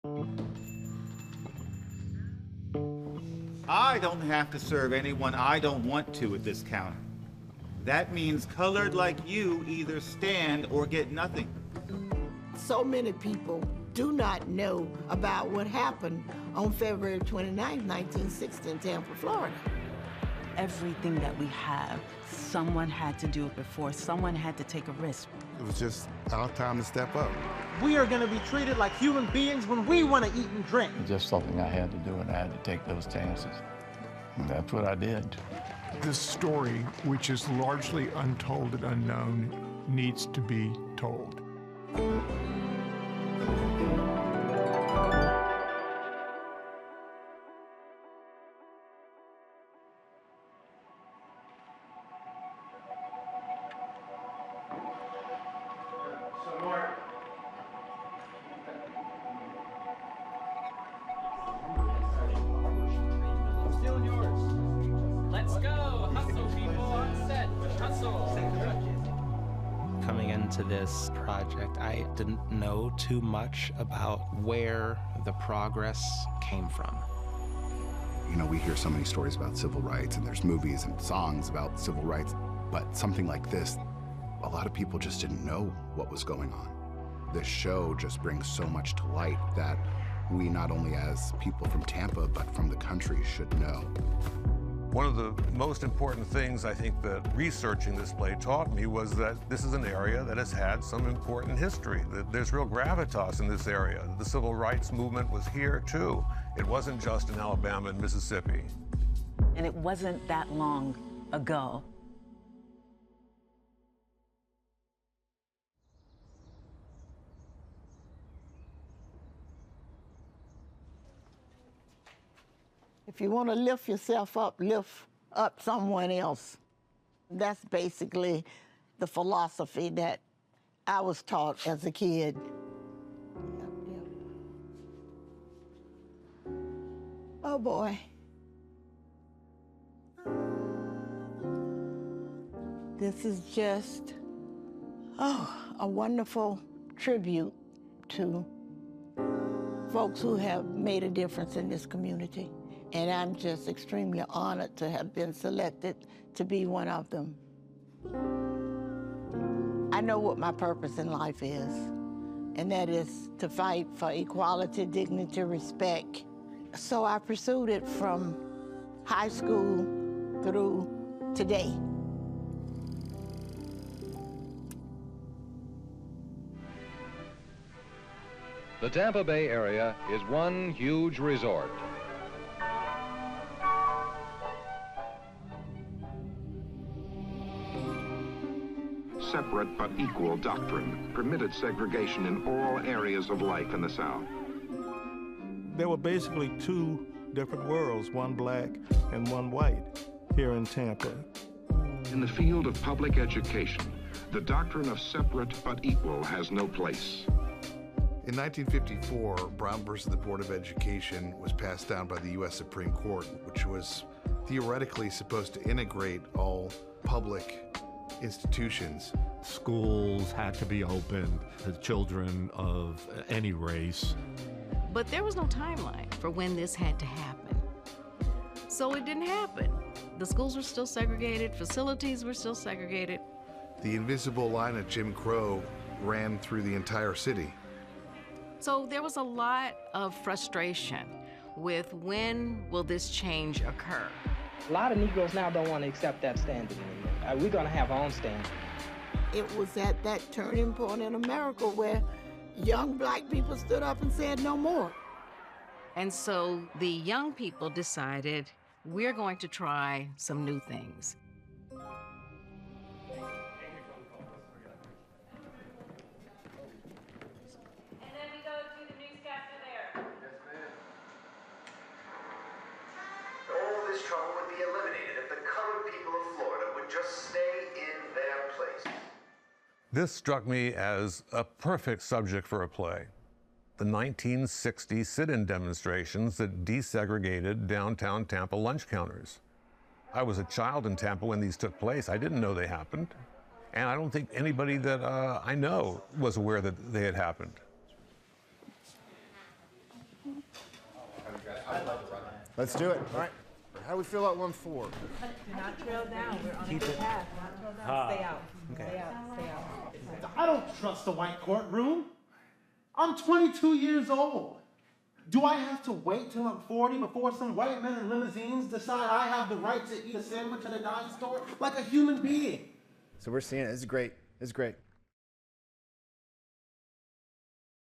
I don't have to serve anyone I don't want to at this counter. That means colored like you either stand or get nothing. So many people do not know about what happened on February 29, 1960 in Tampa, Florida. Everything that we have, someone had to do it before. Someone had to take a risk. It was just our time to step up. We are going to be treated like human beings when we want to eat and drink. Just something I had to do, and I had to take those chances. And that's what I did. This story, which is largely untold and unknown, needs to be told. Coming into this project, I didn't know too much about where the progress came from. You know, we hear so many stories about civil rights, and there's movies and songs about civil rights, but something like this, a lot of people just didn't know what was going on. This show just brings so much to light that we, not only as people from Tampa, but from the country, should know. One of the most important things I think that researching this play taught me was that this is an area that has had some important history, that there's real gravitas in this area. The civil rights movement was here too. It wasn't just in Alabama and Mississippi. And it wasn't that long ago. If you want to lift yourself up, lift up someone else. That's basically the philosophy that I was taught as a kid. Oh boy. This is just, a wonderful tribute to folks who have made a difference in this community. And I'm just extremely honored to have been selected to be one of them. I know what my purpose in life is, and that is to fight for equality, dignity, respect. So I pursued it from high school through today. The Tampa Bay area is one huge resort. Separate but equal doctrine permitted segregation in all areas of life in the South. There were basically two different worlds, one black and one white, here in Tampa. In the field of public education, the doctrine of separate but equal has no place. In 1954, Brown versus the Board of Education was passed down by the U.S. Supreme Court, which was theoretically supposed to integrate all public institutions. Schools had to be opened to children of any race. But there was no timeline for when this had to happen. So it didn't happen. The schools were still segregated, facilities were still segregated. The invisible line of Jim Crow ran through the entire city. So there was a lot of frustration with when will this change occur. A lot of Negroes now don't want to accept that standard anymore. We're going to have our own standard. It was at that turning point in America where young black people stood up and said no more. And so the young people decided, we're going to try some new things. This struck me as a perfect subject for a play. The 1960 sit-in demonstrations that desegregated downtown Tampa lunch counters. I was a child in Tampa when these took place. I didn't know they happened. And I don't think anybody that I know was aware that they had happened. Let's do it. All right. How do we feel out 1-4? Do not trail down. We're on a good path. Not trail down. Stay out. Stay out. Stay out. I don't trust the white courtroom. I'm 22 years old. Do I have to wait till I'm 40 before some white men in limousines decide I have the right to eat a sandwich at a dime store like a human being? So we're seeing it. This is great. This is great.